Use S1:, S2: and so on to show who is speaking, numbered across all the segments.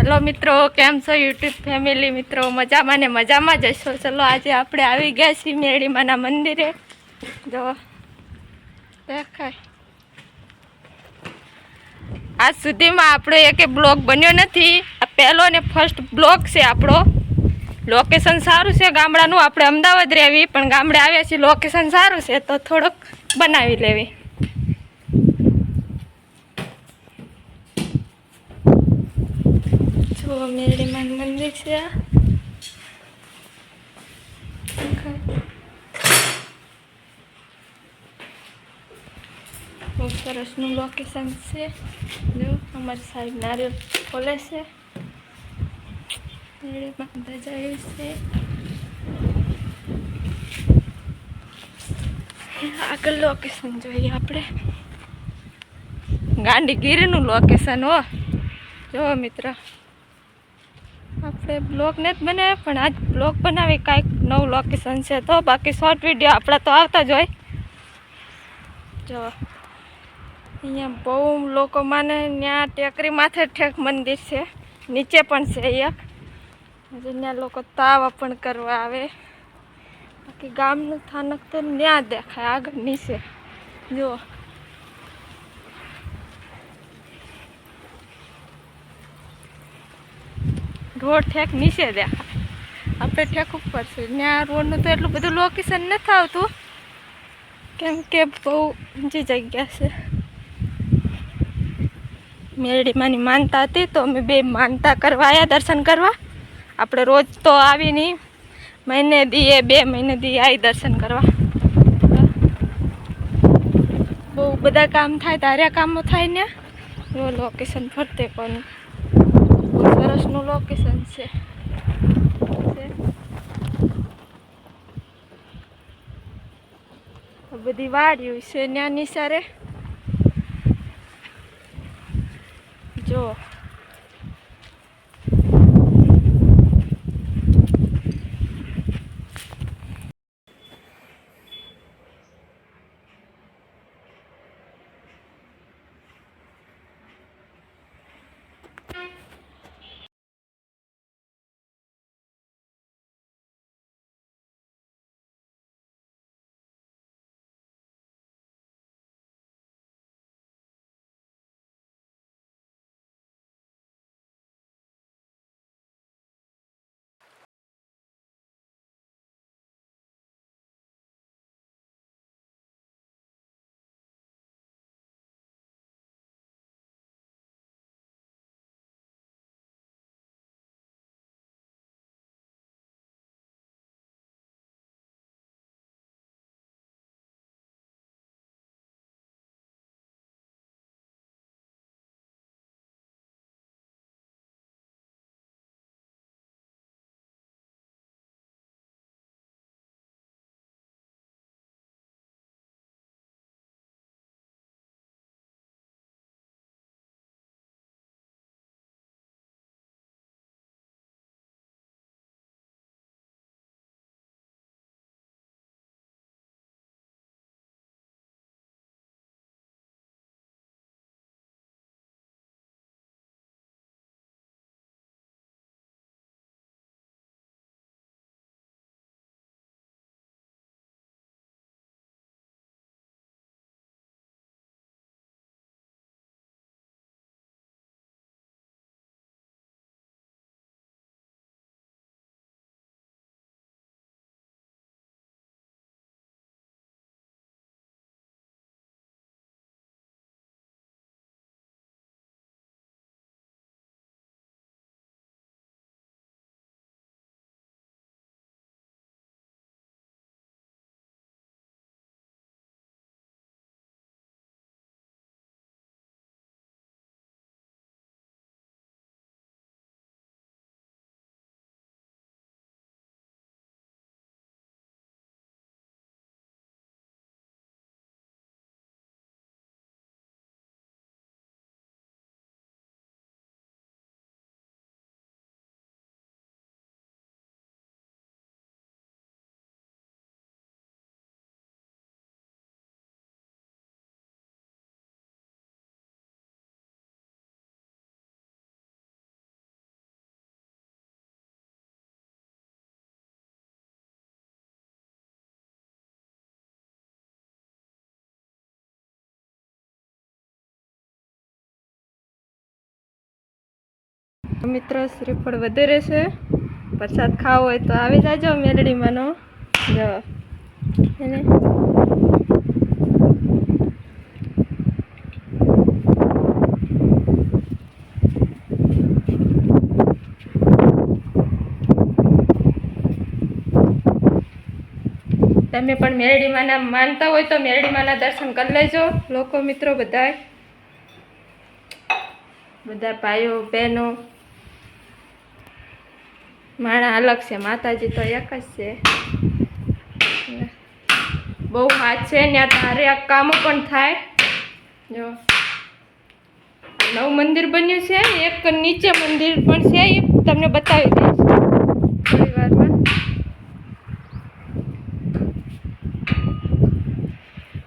S1: Hello मित्रों, केम छो YouTube family. मित्रों मजामां ने मजामां ज हशो। चलो आज आपणे आवी गया छीए मेरडीमाना मंदिरे। जो देखाय आज सुधीमां आपणो एके ब्लॉग बन्यो नथी। आ पहेलो ने फर्स्ट ब्लॉग छे आपणो। लोकेशन सारुं छे गामडानुं। आपणे अमदावाद रहेवी पण गामडे आव्या छीए, लोकेशन सारुं छे तो थोड़ोक बनावी लेवी। जो मेरडीमां मंदिर छे बहुत सरसનું લોકેશન છે। જો અમારી સાઈડ નારિયેળ ફોલે છે, મેળીમાં ધજાયું છે। આગળ લોકેશન જોઈએ આપણે। ગાંધીગીરીનું લોકેશન હો। જો મિત્ર આપણે બ્લોગ નથી બનાવ્યા પણ આજ બ્લોગ બનાવી કાંઈક નવું લોકેશન છે તો બાકી શોર્ટ વિડીયો આપણા તો આવતા જ હોય। જો અહીંયા બહુ લોકો માને ત્યાં ટેકરી માથે ઠેક મંદિર છે, નીચે પણ છે એક। ત્યાં લોકો તાવા પણ કરવા આવે। બાકી ગામનું સ્થાનક તો ત્યાં દેખાય આગળ નીચે। જો રોડ ઠેક નીચે દેખાય, આપણે ઠેક ઉપર છે। ત્યાં રોડનું તો એટલું બધું લોકેશન નથી આવતું કેમ કે બહુ ઊંચી જગ્યા છે। મેરડીમાંની માનતા હતી તો અમે બે માનતા કરવા આવ્યા દર્શન કરવા। આપણે રોજ તો આવી નહીં, મહિને દીએ 2 મહિને દીએ આવી દર્શન કરવા। બહુ બધા કામ થાય, તાર્યા કામો થાય ને જો લોકેશન ફરતે પણ બહુ સરસનું લોકેશન છે। બધી વાડીઓ છે ત્યાં નિસારે જો। મિત્રો શ્રીફળ વધારે છે, પ્રસાદ ખાવો હોય તો આવી જાજો મેલડીમાંનો. જો એને તમે પણ મેરડીમાંના માનતા હોય તો મેરડીમાંના દર્શન કરી લેજો લોકો મિત્રો. બધા ભાઈઓ બહેનો, માણા અલગ છે, માતાજી તો એક જ છે. બહુ હાથ છે ત્યાં તારે આ કામો પણ થાય. જો નવું મંદિર બન્યું છે, એક નીચે મંદિર પણ છે, એ તમને બતાવી દઈશ થોડી વારમાં.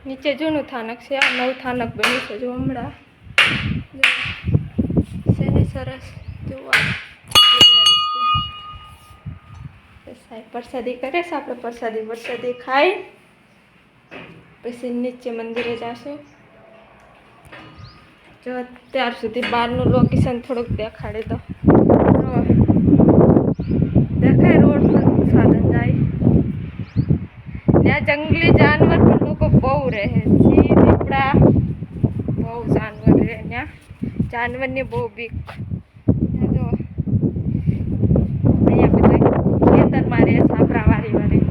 S1: નીચે જૂનું થાનક છે, આ નવું થાનક બન્યું છે. જો હમણાં શેની સરસ જોવા સાહેબ પ્રસાદી કરે છે. આપણે પ્રસાદી ખાઈ પછી નીચે મંદિરે જશું. જો ત્યાર સુધી બહારનું લોકેશન થોડુંક દેખાડી દો. દેખાય રોડ પર સાધન જાય. ત્યાં જંગલી જાનવર પણ લોકો બહુ રહે છે. દીપડા બહુ જાનવર રહે ત્યાં. જાનવરની બહુ બીક. જો અહીંયા બધા ખેતરમાં રહે, સાપરાવાળી વાળી.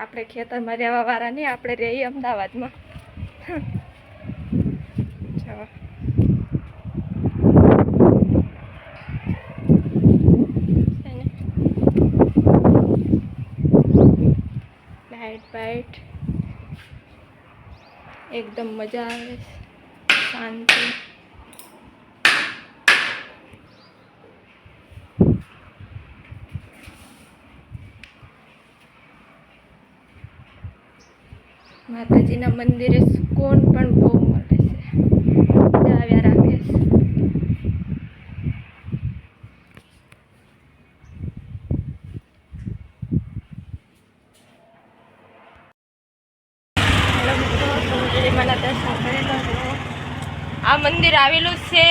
S1: આપણે ખેતરમાં રહેવા વાળા નહીં, આપણે રહીએ અમદાવાદમાં. લાઇટ એકદમ મજા આવે, શાંતિ. માતાજીના મંદિરે સુકૂન પણ બહુ મળે છે, મજા આવ્યા રાખે છે. આ મંદિર આવેલું છે